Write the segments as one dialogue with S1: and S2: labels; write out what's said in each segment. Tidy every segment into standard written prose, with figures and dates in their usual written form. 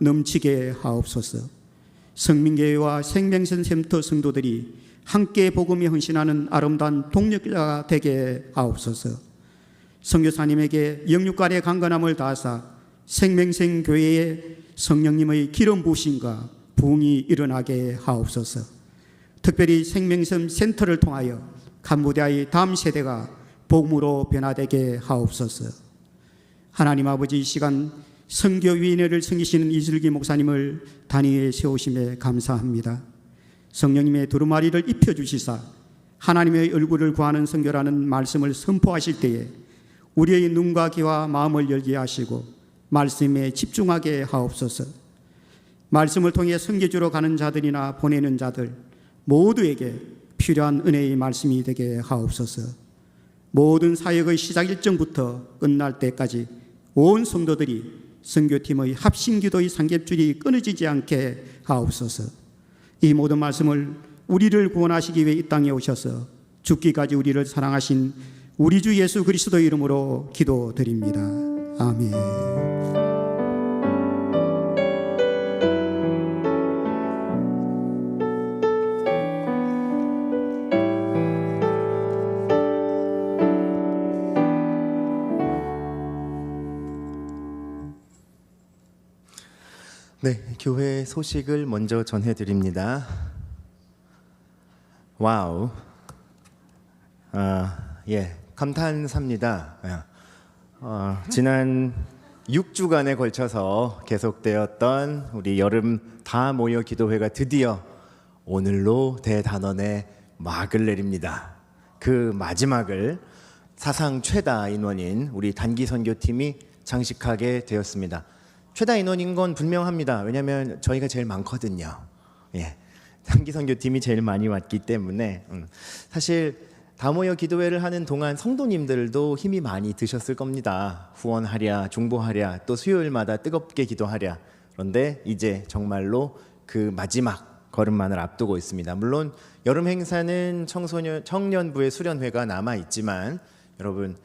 S1: 넘치게 하옵소서. 성민교회와 생명센터 성도들이 함께 복음에 헌신하는 아름다운 동력자가 되게 하옵소서. 선교사님에게 영육간의 강건함을 다하사 생명생교회에 성령님의 기름 부으심과 부흥이 일어나게 하옵소서. 특별히 생명섬 센터를 통하여 캄보디아의 다음 세대가 복음으로 변화되게 하옵소서. 하나님 아버지, 이 시간 선교위원회를 섬기시는 이슬기 목사님을 단위에 세우심에 감사합니다. 성령님의 두루마리를 입혀주시사 하나님의 얼굴을 구하는 선교라는 말씀을 선포하실 때에 우리의 눈과 귀와 마음을 열게 하시고 말씀에 집중하게 하옵소서. 말씀을 통해 선교주로 가는 자들이나 보내는 자들 모두에게 필요한 은혜의 말씀이 되게 하옵소서. 모든 사역의 시작 일정부터 끝날 때까지 온 성도들이 선교팀의 합심기도의 삼겹줄이 끊어지지 않게 하옵소서. 이 모든 말씀을 우리를 구원하시기 위해 이 땅에 오셔서 죽기까지 우리를 사랑하신 우리 주 예수 그리스도의 이름으로 기도드립니다. 아멘.
S2: 네, 교회 소식을 먼저 전해드립니다. 와우, 감탄사입니다. 지난 6주간에 걸쳐서 계속되었던 우리 여름 다 모여 기도회가 드디어 오늘로 대단원의 막을 내립니다. 그 마지막을 사상 최다 인원인 우리 단기 선교팀이 장식하게 되었습니다. 최다 인원인 건 분명합니다. 왜냐하면 저희가 제일 많거든요. 단기 선교팀이 제일 많이 왔기 때문에 사실 다 모여 기도회를 하는 동안 성도님들도 힘이 많이 드셨을 겁니다. 후원하랴, 중보하랴, 또 수요일마다 뜨겁게 기도하랴. 그런데 이제 정말로 그 마지막 걸음만을 앞두고 있습니다. 물론 여름 행사는 청년부의 수련회가 남아 있지만 여러분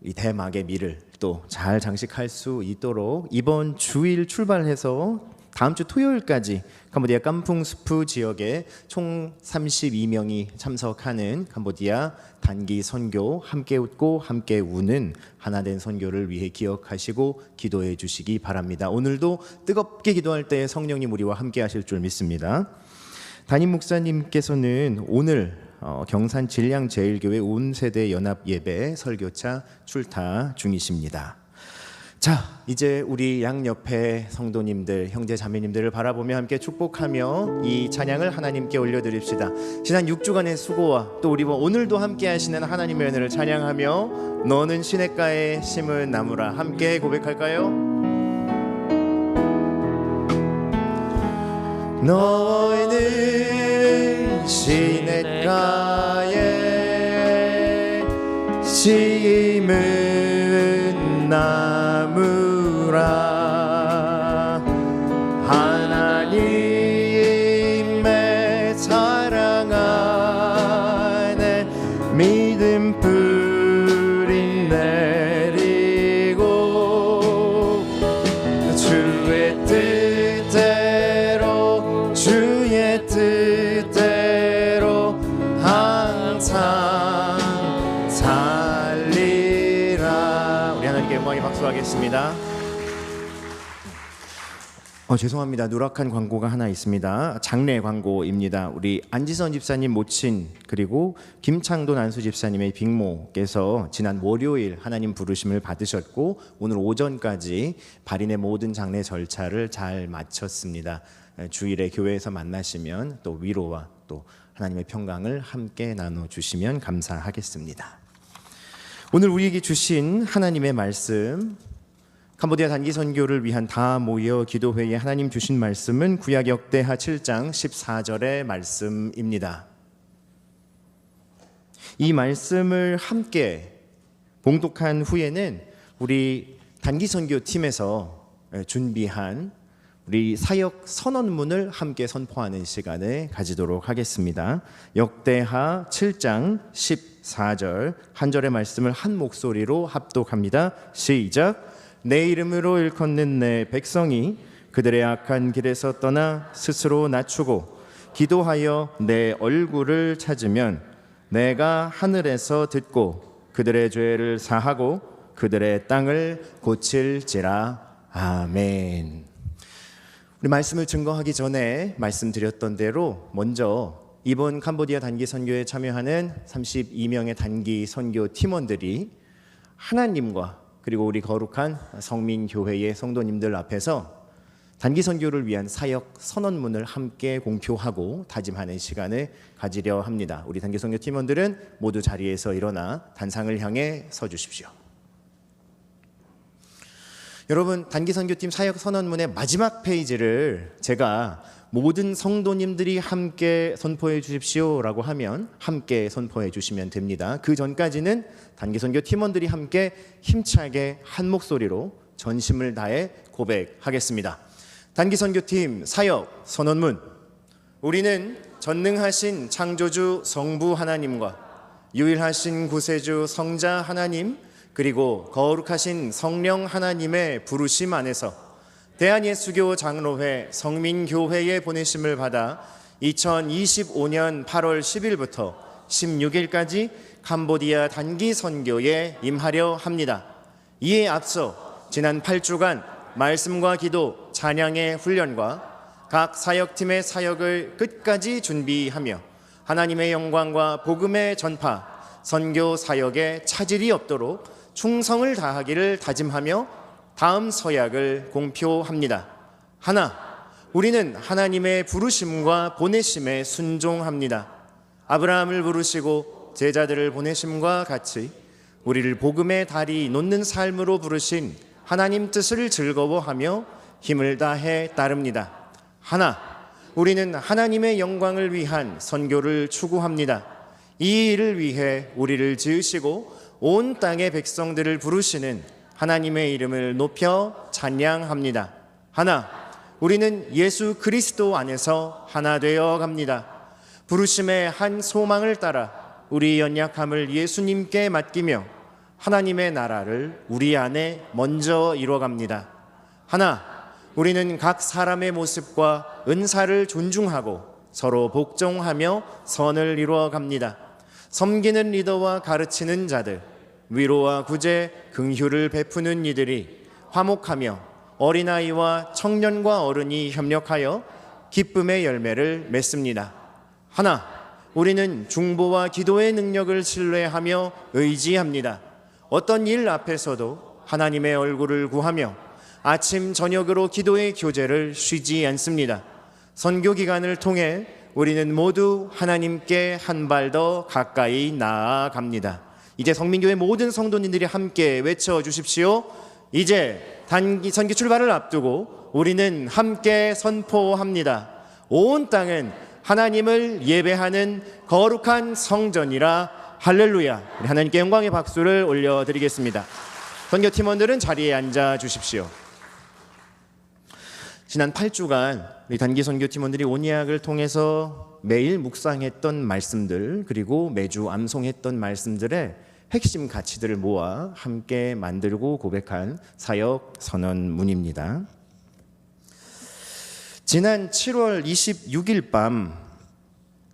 S2: 이 대막의 미를 또 잘 장식할 수 있도록 이번 주일 출발해서 다음 주 토요일까지 캄보디아 깜풍스프 지역에 총 32명이 참석하는 캄보디아 단기 선교 함께 웃고 함께 우는 하나된 선교를 위해 기억하시고 기도해 주시기 바랍니다. 오늘도 뜨겁게 기도할 때 성령님 우리와 함께 하실 줄 믿습니다. 담임 목사님께서는 오늘 경산 진량제일교회 온 세대 연합 예배 설교차 출타 중이십니다. 자, 이제 우리 양옆에 성도님들, 형제 자매님들을 바라보며 함께 축복하며 이 찬양을 하나님께 올려드립시다. 지난 6주간의 수고와 또 우리와 오늘도 함께 하시는 하나님의 은혜를 찬양하며 너는 시냇가에 심은 나무라 함께 고백할까요? 너는 시냇가에 심은 나무라 하나님의 사랑 안에 믿음 뿌리 내리고 주의 뜻대로 주의 뜻대로 항상 살리라. 우리 하나님께 영광의 박수하겠습니다. 죄송합니다. 누락한 광고가 하나 있습니다. 장례 광고입니다. 우리 안지선 집사님 모친 그리고 김창돈 안수 집사님의 빅모께서 지난 월요일 하나님 부르심을 받으셨고 오늘 오전까지 발인의 모든 장례 절차를 잘 마쳤습니다. 주일에 교회에서 만나시면 또 위로와 또 하나님의 평강을 함께 나눠주시면 감사하겠습니다. 오늘 우리에게 주신 하나님의 말씀, 캄보디아 단기 선교를 위한 다 모여 기도회에 하나님 주신 말씀은 구약 역대하 7장 14절의 말씀입니다. 이 말씀을 함께 봉독한 후에는 우리 단기 선교 팀에서 준비한 우리 사역 선언문을 함께 선포하는 시간을 가지도록 하겠습니다. 역대하 7장 14절 한 절의 말씀을 한 목소리로 합독합니다. 시작. 내 이름으로 일컫는 내 백성이 그들의 악한 길에서 떠나 스스로 낮추고 기도하여 내 얼굴을 찾으면 내가 하늘에서 듣고 그들의 죄를 사하고 그들의 땅을 고칠지라. 아멘. 우리 말씀을 증거하기 전에 말씀드렸던 대로 먼저 이번 캄보디아 단기 선교에 참여하는 32명의 단기 선교 팀원들이 하나님과 그리고 우리 거룩한 성민교회의 성도님들 앞에서 단기 선교를 위한 사역 선언문을 함께 공표하고 다짐하는 시간을 가지려 합니다. 우리 단기 선교 팀원들은 모두 자리에서 일어나 단상을 향해 서 주십시오. 여러분, 단기 선교팀 사역 선언문의 마지막 페이지를 제가 모든 성도님들이 함께 선포해 주십시오라고 하면 함께 선포해 주시면 됩니다. 그 전까지는 단기 선교 팀원들이 함께 힘차게 한 목소리로 전심을 다해 고백하겠습니다. 단기 선교팀 사역 선언문. 우리는 전능하신 창조주 성부 하나님과 유일하신 구세주 성자 하나님 그리고 거룩하신 성령 하나님의 부르심 안에서 대한예수교 장로회 성민교회의 보내심을 받아 2025년 8월 10일부터 16일까지 캄보디아 단기 선교에 임하려 합니다. 이에 앞서 지난 8주간 말씀과 기도, 찬양의 훈련과 각 사역팀의 사역을 끝까지 준비하며 하나님의 영광과 복음의 전파, 선교 사역에 차질이 없도록 충성을 다하기를 다짐하며 다음 서약을 공표합니다. 하나, 우리는 하나님의 부르심과 보내심에 순종합니다. 아브라함을 부르시고 제자들을 보내심과 같이 우리를 복음의 다리 놓는 삶으로 부르신 하나님 뜻을 즐거워하며 힘을 다해 따릅니다. 하나, 우리는 하나님의 영광을 위한 선교를 추구합니다. 이 일을 위해 우리를 지으시고 온 땅의 백성들을 부르시는 하나님의 이름을 높여 찬양합니다. 하나, 우리는 예수 그리스도 안에서 하나 되어 갑니다. 부르심의 한 소망을 따라 우리 연약함을 예수님께 맡기며 하나님의 나라를 우리 안에 먼저 이뤄갑니다. 하나, 우리는 각 사람의 모습과 은사를 존중하고 서로 복종하며 선을 이루어갑니다. 섬기는 리더와 가르치는 자들, 위로와 구제, 긍휼을 베푸는 이들이 화목하며 어린아이와 청년과 어른이 협력하여 기쁨의 열매를 맺습니다. 하나, 우리는 중보와 기도의 능력을 신뢰하며 의지합니다. 어떤 일 앞에서도 하나님의 얼굴을 구하며 아침 저녁으로 기도의 교제를 쉬지 않습니다. 선교 기간을 통해 우리는 모두 하나님께 한 발 더 가까이 나아갑니다. 이제 성민교회 모든 성도님들이 함께 외쳐주십시오. 이제 단기 선교 출발을 앞두고 우리는 함께 선포합니다. 온 땅은 하나님을 예배하는 거룩한 성전이라. 할렐루야. 우리 하나님께 영광의 박수를 올려드리겠습니다. 선교팀원들은 자리에 앉아 주십시오. 지난 8주간 우리 단기 선교팀원들이 온예학을 통해서 매일 묵상했던 말씀들 그리고 매주 암송했던 말씀들의 핵심 가치들을 모아 함께 만들고 고백한 사역 선언문입니다. 지난 7월 26일 밤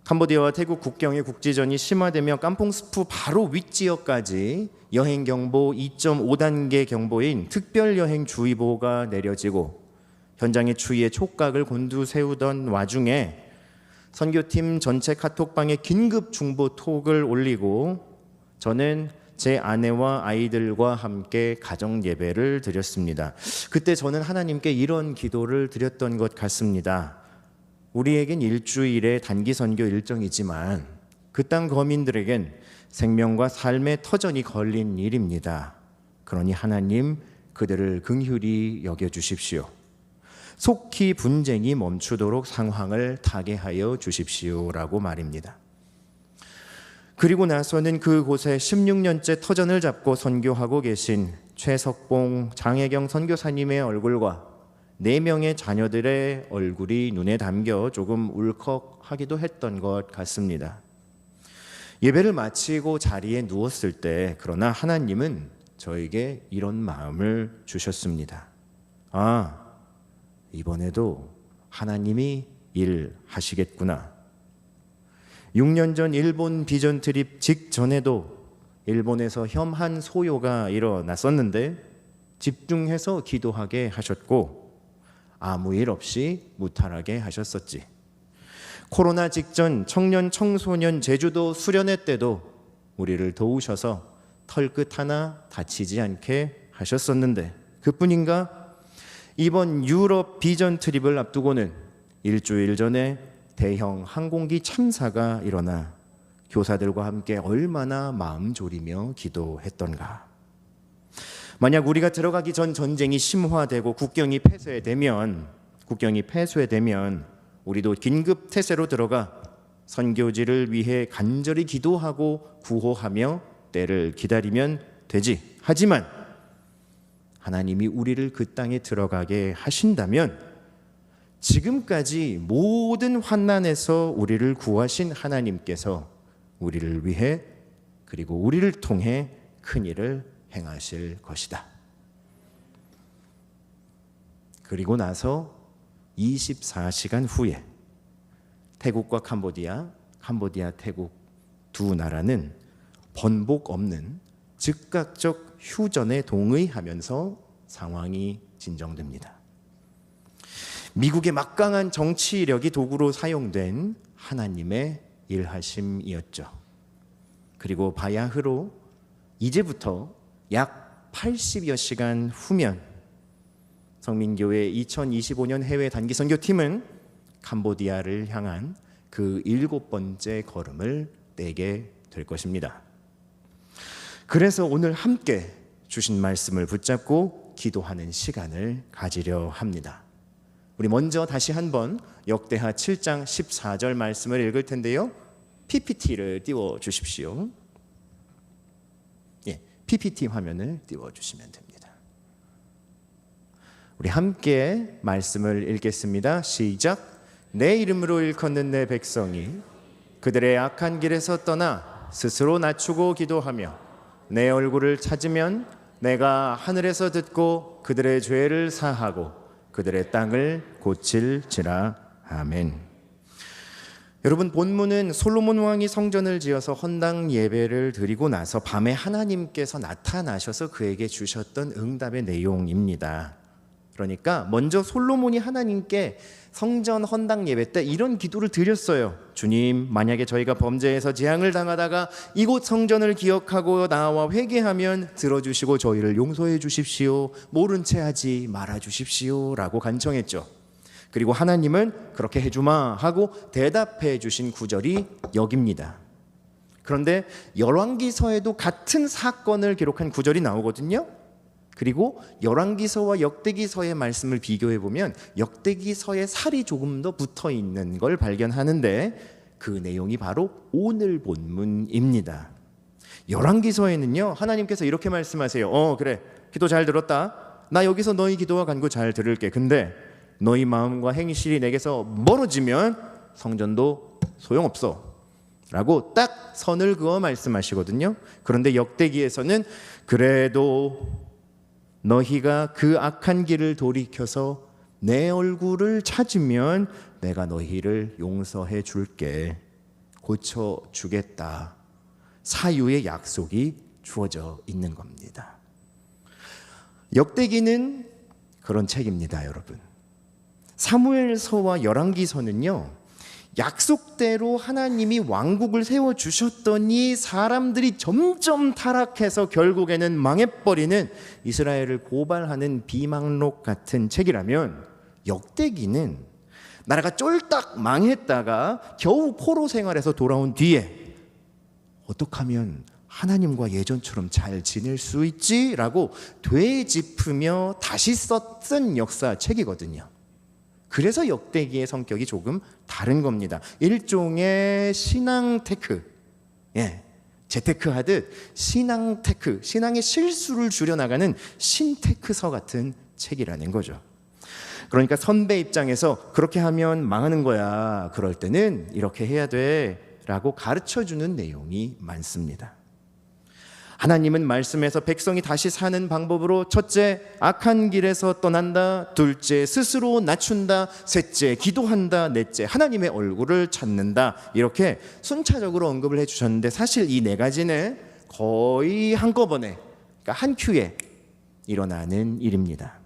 S2: 캄보디아와 태국 국경의 국지전이 심화되며 깜퐁스프 바로 윗지역까지 여행경보 2.5단계 경보인 특별여행주의보가 내려지고 현장의 추위에 촉각을 곤두세우던 와중에 선교팀 전체 카톡방에 긴급 중보 톡을 올리고 저는 제 아내와 아이들과 함께 가정 예배를 드렸습니다. 그때 저는 하나님께 이런 기도를 드렸던 것 같습니다. 우리에겐 일주일의 단기 선교 일정이지만 그 땅 거민들에겐 생명과 삶의 터전이 걸린 일입니다. 그러니 하나님 그들을 긍휼히 여겨 주십시오. 속히 분쟁이 멈추도록 상황을 타개하여 주십시오라고 말입니다. 그리고 나서는 그곳에 16년째 터전을 잡고 선교하고 계신 최석봉, 장혜경 선교사님의 얼굴과 4명의 자녀들의 얼굴이 눈에 담겨 조금 울컥하기도 했던 것 같습니다. 예배를 마치고 자리에 누웠을 때 그러나 하나님은 저에게 이런 마음을 주셨습니다. 아, 이번에도 하나님이 일하시겠구나. 6년 전 일본 비전 트립 직전에도 일본에서 혐한 소요가 일어났었는데 집중해서 기도하게 하셨고 아무 일 없이 무탈하게 하셨었지. 코로나 직전 청년 청소년 제주도 수련회 때도 우리를 도우셔서 털끝 하나 다치지 않게 하셨었는데 그뿐인가? 이번 유럽 비전 트립을 앞두고는 일주일 전에 대형 항공기 참사가 일어나 교사들과 함께 얼마나 마음 졸이며 기도했던가. 만약 우리가 들어가기 전 전쟁이 심화되고 국경이 폐쇄되면 우리도 긴급 태세로 들어가 선교지를 위해 간절히 기도하고 구호하며 때를 기다리면 되지. 하지만 하나님이 우리를 그 땅에 들어가게 하신다면 지금까지 모든 환난에서 우리를 구하신 하나님께서 우리를 위해 그리고 우리를 통해 큰 일을 행하실 것이다. 그리고 나서 24시간 후에 태국과 캄보디아, 태국 두 나라는 번복 없는 즉각적 휴전에 동의하면서 상황이 진정됩니다. 미국의 막강한 정치력이 도구로 사용된 하나님의 일하심이었죠. 그리고 바야흐로 이제부터 약 80여 시간 후면 성민교회 2025년 해외 단기 선교팀은 캄보디아를 향한 그 7번째 걸음을 떼게 될 것입니다. 그래서 오늘 함께 주신 말씀을 붙잡고 기도하는 시간을 가지려 합니다. 우리 먼저 다시 한번 역대하 7장 14절 말씀을 읽을 텐데요. PPT를 띄워 주십시오. PPT 화면을 띄워 주시면 됩니다. 우리 함께 말씀을 읽겠습니다. 시작. 내 이름으로 일컫는 내 백성이 그들의 악한 길에서 떠나 스스로 낮추고 기도하며 내 얼굴을 찾으면 내가 하늘에서 듣고 그들의 죄를 사하고 그들의 땅을 고칠지라. 아멘. 여러분, 본문은 솔로몬 왕이 성전을 지어서 헌당 예배를 드리고 나서 밤에 하나님께서 나타나셔서 그에게 주셨던 응답의 내용입니다. 그러니까 먼저 솔로몬이 하나님께 성전 헌당 예배 때 이런 기도를 드렸어요. 주님, 만약에 저희가 범죄해서 재앙을 당하다가 이곳 성전을 기억하고 나와 회개하면 들어주시고 저희를 용서해 주십시오. 모른 채 하지 말아 주십시오 라고 간청했죠. 그리고 하나님은 그렇게 해주마 하고 대답해 주신 구절이 여기입니다. 그런데 열왕기서에도 같은 사건을 기록한 구절이 나오거든요. 그리고 열왕기서와 역대기서의 말씀을 비교해 보면 역대기서에 살이 조금 더 붙어 있는 걸 발견하는데 그 내용이 바로 오늘 본문입니다. 열왕기서에는요, 하나님께서 이렇게 말씀하세요. 그래, 기도 잘 들었다. 나 여기서 너희 기도와 간구 잘 들을게. 근데 너희 마음과 행실이 내게서 멀어지면 성전도 소용없어 라고 딱 선을 그어 말씀하시거든요. 그런데 역대기에서는 그래도 너희가 그 악한 길을 돌이켜서 내 얼굴을 찾으면 내가 너희를 용서해 줄게, 고쳐주겠다, 사유의 약속이 주어져 있는 겁니다. 역대기는 그런 책입니다, 여러분. 사무엘서와 열왕기서는요, 약속대로 하나님이 왕국을 세워주셨더니 사람들이 점점 타락해서 결국에는 망해버리는 이스라엘을 고발하는 비망록 같은 책이라면, 역대기는 나라가 쫄딱 망했다가 겨우 포로 생활에서 돌아온 뒤에 어떻게 하면 하나님과 예전처럼 잘 지낼 수 있지? 라고 되짚으며 다시 쓴 역사책이거든요. 그래서 역대기의 성격이 조금 다른 겁니다. 일종의 신앙 테크, 재테크 하듯 신앙 테크, 신앙의 실수를 줄여나가는 신테크서 같은 책이라는 거죠. 그러니까 선배 입장에서 그렇게 하면 망하는 거야, 그럴 때는 이렇게 해야 돼 라고 가르쳐주는 내용이 많습니다. 하나님은 말씀에서 백성이 다시 사는 방법으로 첫째, 악한 길에서 떠난다. 둘째, 스스로 낮춘다. 셋째, 기도한다. 넷째, 하나님의 얼굴을 찾는다. 이렇게 순차적으로 언급을 해주셨는데 사실 이 네 가지는 거의 한꺼번에, 그러니까 한 큐에 일어나는 일입니다.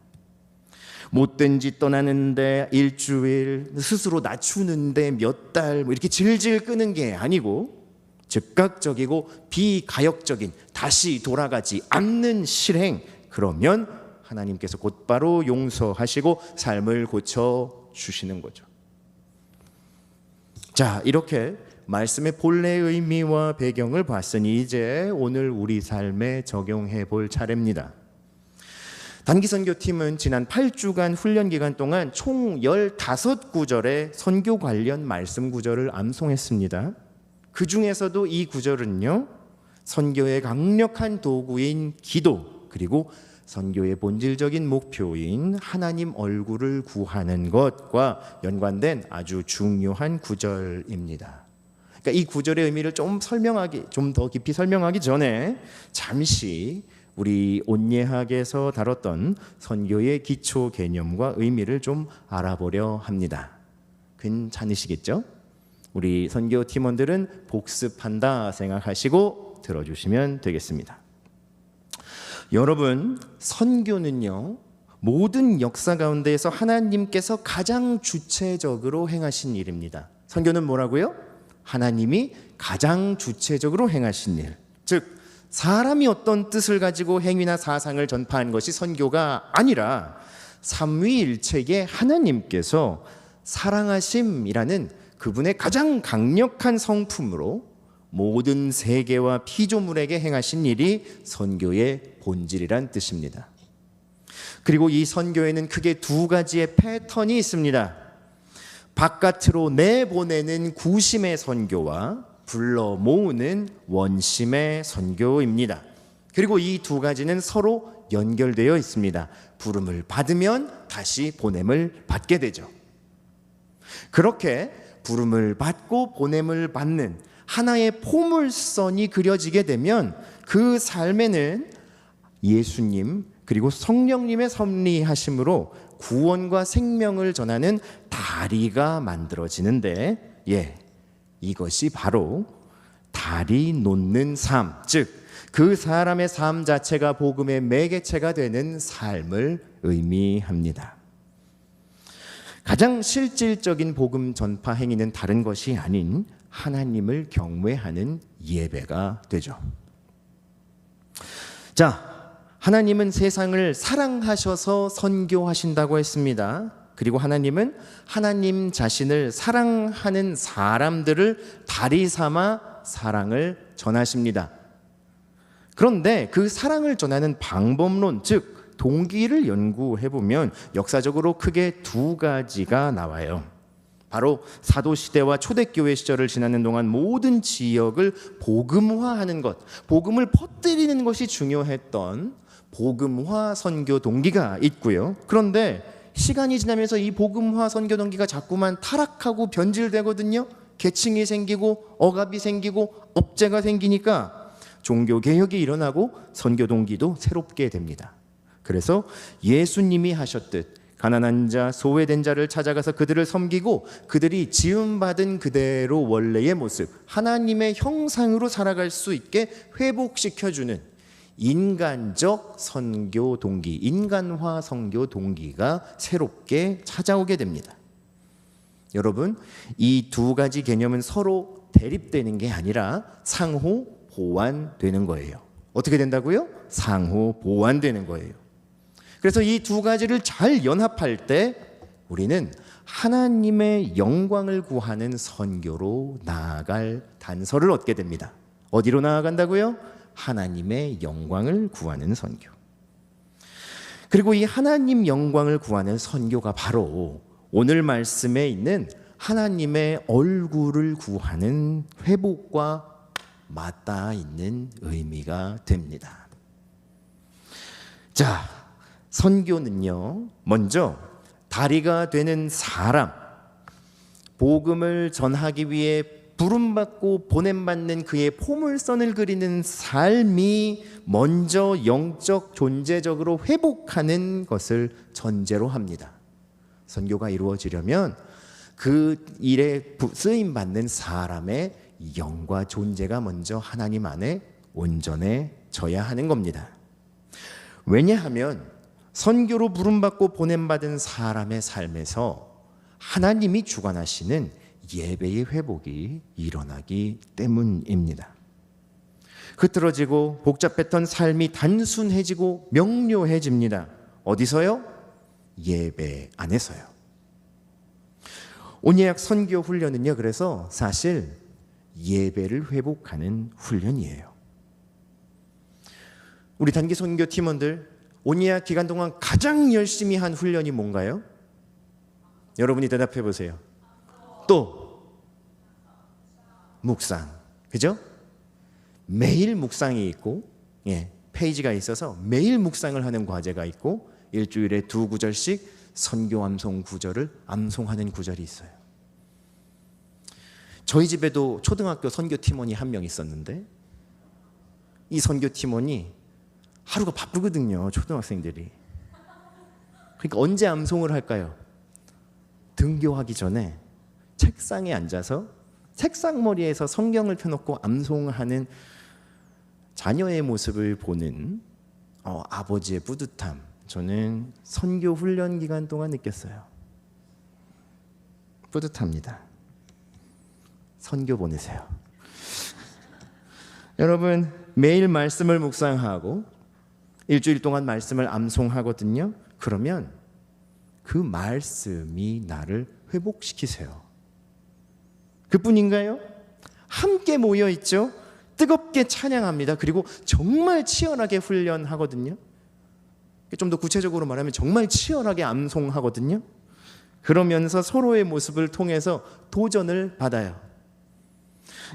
S2: 못된 짓 떠나는데 일주일, 스스로 낮추는데 몇 달, 뭐 이렇게 질질 끄는 게 아니고 즉각적이고 비가역적인 다시 돌아가지 않는 실행, 그러면 하나님께서 곧바로 용서하시고 삶을 고쳐주시는 거죠. 자, 이렇게 말씀의 본래 의미와 배경을 봤으니 이제 오늘 우리 삶에 적용해 볼 차례입니다. 단기선교팀은 지난 8주간 훈련 기간 동안 총 15구절의 선교 관련 말씀 구절을 암송했습니다. 그 중에서도 이 구절은요, 선교의 강력한 도구인 기도, 그리고 선교의 본질적인 목표인 하나님 얼굴을 구하는 것과 연관된 아주 중요한 구절입니다. 그러니까 이 구절의 의미를 좀 더 깊이 설명하기 전에 잠시 우리 온예학에서 다뤘던 선교의 기초 개념과 의미를 좀 알아보려 합니다. 괜찮으시겠죠? 우리 선교 팀원들은 복습한다 생각하시고 들어주시면 되겠습니다. 여러분, 선교는요, 모든 역사 가운데에서 하나님께서 가장 주체적으로 행하신 일입니다. 선교는 뭐라고요? 하나님이 가장 주체적으로 행하신 일. 즉, 사람이 어떤 뜻을 가지고 행위나 사상을 전파한 것이 선교가 아니라 삼위일체의 하나님께서 사랑하심이라는 그분의 가장 강력한 성품으로 모든 세계와 피조물에게 행하신 일이 선교의 본질이란 뜻입니다. 그리고 이 선교에는 크게 두 가지의 패턴이 있습니다. 바깥으로 내보내는 구심의 선교와 불러 모으는 원심의 선교입니다. 그리고 이 두 가지는 서로 연결되어 있습니다. 부름을 받으면 다시 보냄을 받게 되죠. 그렇게 부름을 받고 보냄을 받는 하나의 포물선이 그려지게 되면 그 삶에는 예수님 그리고 성령님의 섭리하심으로 구원과 생명을 전하는 다리가 만들어지는데, 이것이 바로 다리 놓는 삶, 즉 그 사람의 삶 자체가 복음의 매개체가 되는 삶을 의미합니다. 가장 실질적인 복음 전파 행위는 다른 것이 아닌 하나님을 경외하는 예배가 되죠. 자, 하나님은 세상을 사랑하셔서 선교하신다고 했습니다. 그리고 하나님은 하나님 자신을 사랑하는 사람들을 다리 삼아 사랑을 전하십니다. 그런데 그 사랑을 전하는 방법론, 즉 동기를 연구해보면 역사적으로 크게 두 가지가 나와요. 바로 사도시대와 초대교회 시절을 지나는 동안 모든 지역을 복음화하는 것, 복음을 퍼뜨리는 것이 중요했던 복음화 선교 동기가 있고요. 그런데 시간이 지나면서 이 복음화 선교 동기가 자꾸만 타락하고 변질되거든요. 계층이 생기고 억압이 생기고 업체가 생기니까 종교개혁이 일어나고 선교 동기도 새롭게 됩니다. 그래서 예수님이 하셨듯 가난한 자, 소외된 자를 찾아가서 그들을 섬기고 그들이 지음받은 그대로 원래의 모습, 하나님의 형상으로 살아갈 수 있게 회복시켜주는 인간적 선교 동기, 인간화 선교 동기가 새롭게 찾아오게 됩니다. 여러분, 이 두 가지 개념은 서로 대립되는 게 아니라 상호 보완되는 거예요. 어떻게 된다고요? 상호 보완되는 거예요. 그래서 이 두 가지를 잘 연합할 때 우리는 하나님의 영광을 구하는 선교로 나아갈 단서를 얻게 됩니다. 어디로 나아간다고요? 하나님의 영광을 구하는 선교. 그리고 이 하나님 영광을 구하는 선교가 바로 오늘 말씀에 있는 하나님의 얼굴을 구하는 회복과 맞닿아 있는 의미가 됩니다. 자, 선교는요, 먼저 다리가 되는 사람, 복음을 전하기 위해 부름받고 보냄받는 그의 포물선을 그리는 삶이 먼저 영적 존재적으로 회복하는 것을 전제로 합니다. 선교가 이루어지려면 그 일에 쓰임 받는 사람의 영과 존재가 먼저 하나님 안에 온전해져야 하는 겁니다. 왜냐하면 선교로 부름받고 보냄받은 사람의 삶에서 하나님이 주관하시는 예배의 회복이 일어나기 때문입니다. 흐트러지고 복잡했던 삶이 단순해지고 명료해집니다. 어디서요? 예배 안에서요. 온예약 선교 훈련은요, 그래서 사실 예배를 회복하는 훈련이에요. 우리 단기 선교 팀원들 온예약 기간 동안 가장 열심히 한 훈련이 뭔가요? 여러분이 대답해 보세요. 또 묵상, 그죠? 매일 묵상이 있고, 페이지가 있어서 매일 묵상을 하는 과제가 있고, 일주일에 2구절씩 선교 암송 구절을 암송하는 구절이 있어요. 저희 집에도 초등학교 선교 팀원이 한 명 있었는데, 이 선교 팀원이 하루가 바쁘거든요, 초등학생들이. 그러니까 언제 암송을 할까요? 등교하기 전에 책상에 앉아서 책상머리에서 성경을 펴놓고 암송하는 자녀의 모습을 보는 아버지의 뿌듯함, 저는 선교 훈련 기간 동안 느꼈어요. 뿌듯합니다. 선교 보내세요. 여러분, 매일 말씀을 묵상하고 일주일 동안 말씀을 암송하거든요. 그러면 그 말씀이 나를 회복시키세요. 그뿐인가요? 함께 모여 있죠. 뜨겁게 찬양합니다. 그리고 정말 치열하게 훈련하거든요. 좀 더 구체적으로 말하면 정말 치열하게 암송하거든요. 그러면서 서로의 모습을 통해서 도전을 받아요.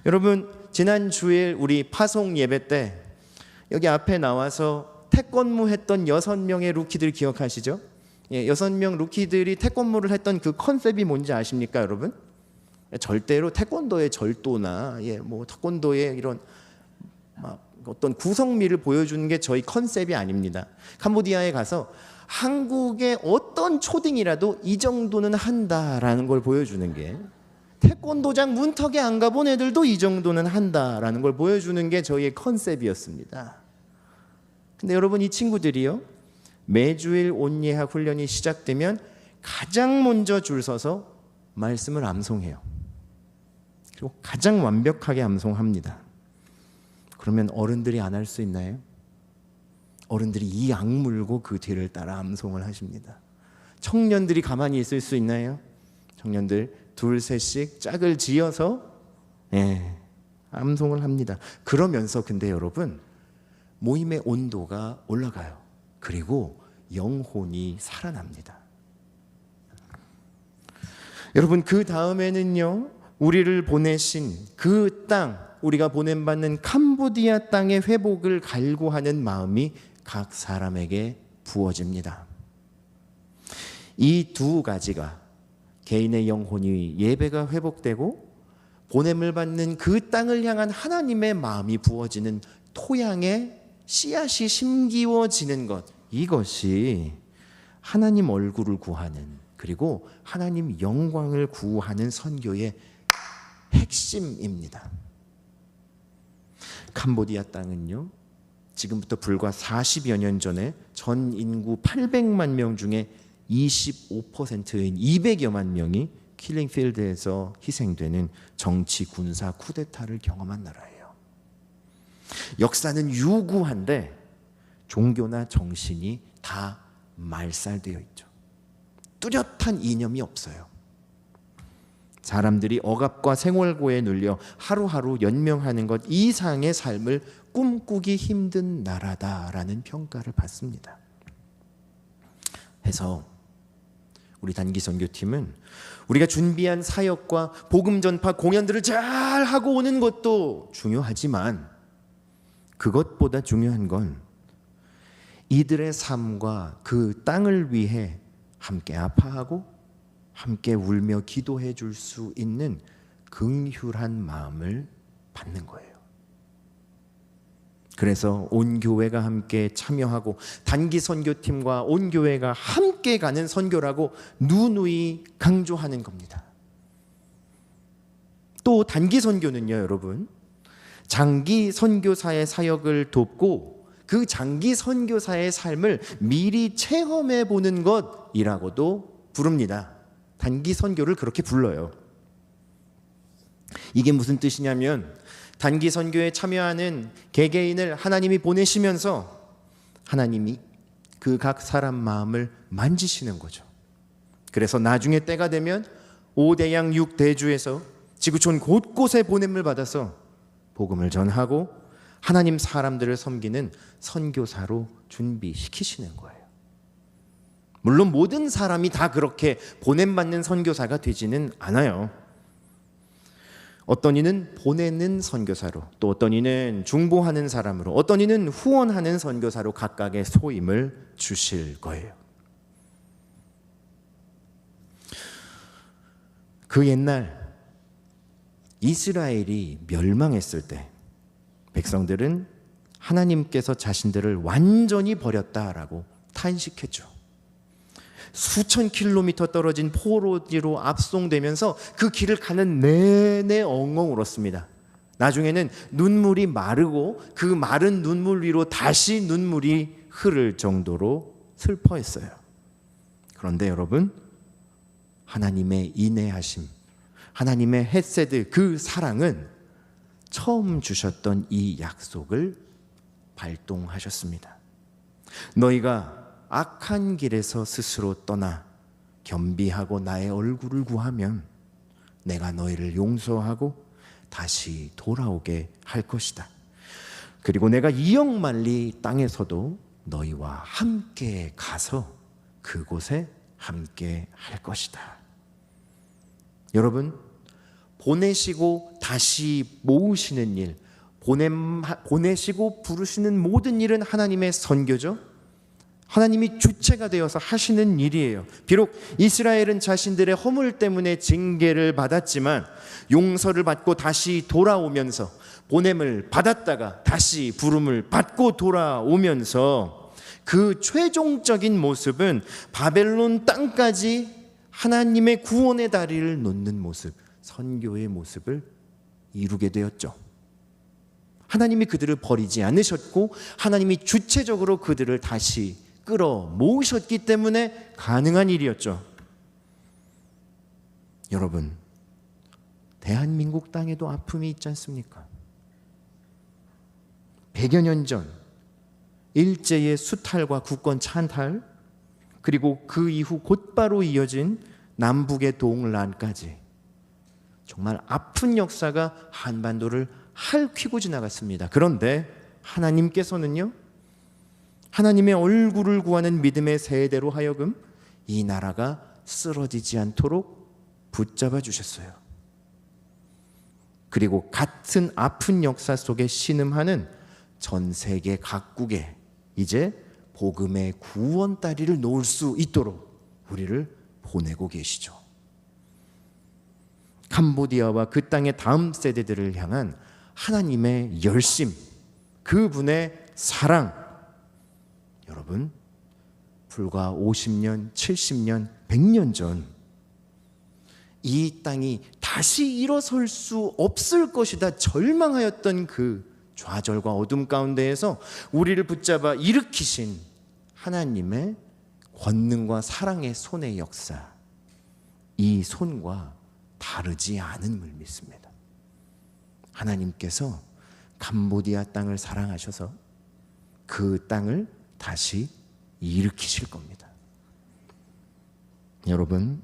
S2: 여러분, 지난 주일 우리 파송 예배 때 여기 앞에 나와서 태권무 했던 6명의 루키들 기억하시죠? 6명 루키들이 태권무를 했던 그 컨셉이 뭔지 아십니까, 여러분? 절대로 태권도의 절도나 뭐 태권도의 이런 어떤 구성미를 보여주는 게 저희 컨셉이 아닙니다. 캄보디아에 가서 한국의 어떤 초딩이라도 이 정도는 한다라는 걸 보여주는 게, 태권도장 문턱에 안 가본 애들도 이 정도는 한다라는 걸 보여주는 게 저희의 컨셉이었습니다. 근데 여러분, 이 친구들이요, 매주일 온예학 훈련이 시작되면 가장 먼저 줄 서서 말씀을 암송해요. 그리고 가장 완벽하게 암송합니다. 그러면 어른들이 안 할 수 있나요? 어른들이 이 악물고 그 뒤를 따라 암송을 하십니다. 청년들이 가만히 있을 수 있나요? 청년들 둘 셋씩 짝을 지어서 암송을 합니다. 그러면서 근데 여러분, 모임의 온도가 올라가요. 그리고 영혼이 살아납니다. 여러분, 그 다음에는요, 우리를 보내신 그 땅, 우리가 보냄받는 캄보디아 땅의 회복을 갈구하는 마음이 각 사람에게 부어집니다. 이 두 가지가, 개인의 영혼이 예배가 회복되고 보냄을 받는 그 땅을 향한 하나님의 마음이 부어지는 토양에 씨앗이 심기워지는 것, 이것이 하나님 얼굴을 구하는, 그리고 하나님 영광을 구하는 선교의 핵심입니다. 캄보디아 땅은요, 지금부터 불과 40여 년 전에 전 인구 800만 명 중에 25%인 200여만 명이 킬링필드에서 희생되는 정치 군사 쿠데타를 경험한 나라예요. 역사는 유구한데 종교나 정신이 다 말살되어 있죠. 뚜렷한 이념이 없어요. 사람들이 억압과 생활고에 눌려 하루하루 연명하는 것 이상의 삶을 꿈꾸기 힘든 나라다라는 평가를 받습니다. 해서 우리 단기 선교팀은 우리가 준비한 사역과 복음 전파 공연들을 잘 하고 오는 것도 중요하지만, 그것보다 중요한 건 이들의 삶과 그 땅을 위해 함께 아파하고 함께 울며 기도해 줄 수 있는 긍휼한 마음을 받는 거예요. 그래서 온 교회가 함께 참여하고 단기 선교팀과 온 교회가 함께 가는 선교라고 누누이 강조하는 겁니다. 또 단기 선교는요, 여러분, 장기 선교사의 사역을 돕고 그 장기 선교사의 삶을 미리 체험해 보는 것이라고도 부릅니다. 단기 선교를 그렇게 불러요. 이게 무슨 뜻이냐면 단기 선교에 참여하는 개개인을 하나님이 보내시면서 하나님이 그 각 사람 마음을 만지시는 거죠. 그래서 나중에 때가 되면 5대양 6대주에서 지구촌 곳곳에 보냄을 받아서 복음을 전하고 하나님 사람들을 섬기는 선교사로 준비시키시는 거예요. 물론 모든 사람이 다 그렇게 보냄받는 선교사가 되지는 않아요. 어떤 이는 보내는 선교사로, 또 어떤 이는 중보하는 사람으로, 어떤 이는 후원하는 선교사로 각각의 소임을 주실 거예요. 그 옛날 이스라엘이 멸망했을 때 백성들은 하나님께서 자신들을 완전히 버렸다라고 탄식했죠. 수천 킬로미터 떨어진 포로지로 압송되면서 그 길을 가는 내내 엉엉 울었습니다. 나중에는 눈물이 마르고 그 마른 눈물 위로 다시 눈물이 흐를 정도로 슬퍼했어요. 그런데 여러분, 하나님의 인내하심, 하나님의 헤세드, 그 사랑은 처음 주셨던 이 약속을 발동하셨습니다. 너희가 악한 길에서 스스로 떠나 겸비하고 나의 얼굴을 구하면 내가 너희를 용서하고 다시 돌아오게 할 것이다. 그리고 내가 이역만리 땅에서도 너희와 함께 가서 그곳에 함께 할 것이다. 여러분, 보내시고 다시 모으시는 일, 보내시고 부르시는 모든 일은 하나님의 선교죠. 하나님이 주체가 되어서 하시는 일이에요. 비록 이스라엘은 자신들의 허물 때문에 징계를 받았지만 용서를 받고 다시 돌아오면서, 보냄을 받았다가 다시 부름을 받고 돌아오면서 그 최종적인 모습은 바벨론 땅까지 하나님의 구원의 다리를 놓는 모습, 선교의 모습을 이루게 되었죠. 하나님이 그들을 버리지 않으셨고 하나님이 주체적으로 그들을 다시 끌어 모으셨기 때문에 가능한 일이었죠. 여러분, 대한민국 땅에도 아픔이 있지 않습니까? 100여 년 전 일제의 수탈과 국권 찬탈, 그리고 그 이후 곧바로 이어진 남북의 동란까지 정말 아픈 역사가 한반도를 핥히고 지나갔습니다. 그런데 하나님께서는요, 하나님의 얼굴을 구하는 믿음의 세대로 하여금 이 나라가 쓰러지지 않도록 붙잡아 주셨어요. 그리고 같은 아픈 역사 속에 신음하는 전 세계 각국에 이제 복음의 구원 다리를 놓을 수 있도록 우리를 보내고 계시죠. 캄보디아와 그 땅의 다음 세대들을 향한 하나님의 열심, 그분의 사랑, 여러분, 불과 50년, 70년, 100년 전 이 땅이 다시 일어설 수 없을 것이다 절망하였던 그 좌절과 어둠 가운데에서 우리를 붙잡아 일으키신 하나님의 권능과 사랑의 손의 역사, 이 손과 다르지 않음을 믿습니다. 하나님께서 캄보디아 땅을 사랑하셔서 그 땅을 다시 일으키실 겁니다. 여러분,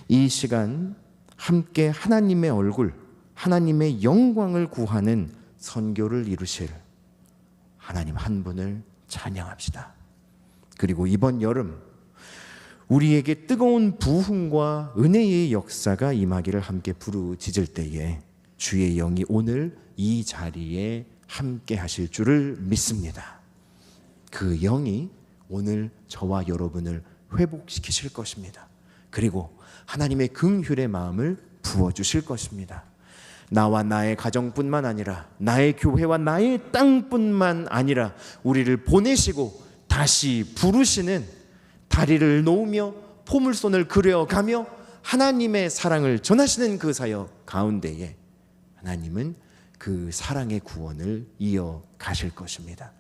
S2: 이 시간 함께 하나님의 얼굴, 하나님의 영광을 구하는 선교를 이루실 하나님 한 분을 찬양합시다. 그리고 이번 여름 우리에게 뜨거운 부흥과 은혜의 역사가 임하기를 함께 부르짖을 때에 주의 영이 오늘 이 자리에 함께 하실 줄을 믿습니다. 그 영이 오늘 저와 여러분을 회복시키실 것입니다. 그리고 하나님의 긍휼의 마음을 부어주실 것입니다. 나와 나의 가정뿐만 아니라 나의 교회와 나의 땅뿐만 아니라 우리를 보내시고 다시 부르시는, 다리를 놓으며 포물선을 그려가며 하나님의 사랑을 전하시는 그 사역 가운데에 하나님은 그 사랑의 구원을 이어가실 것입니다.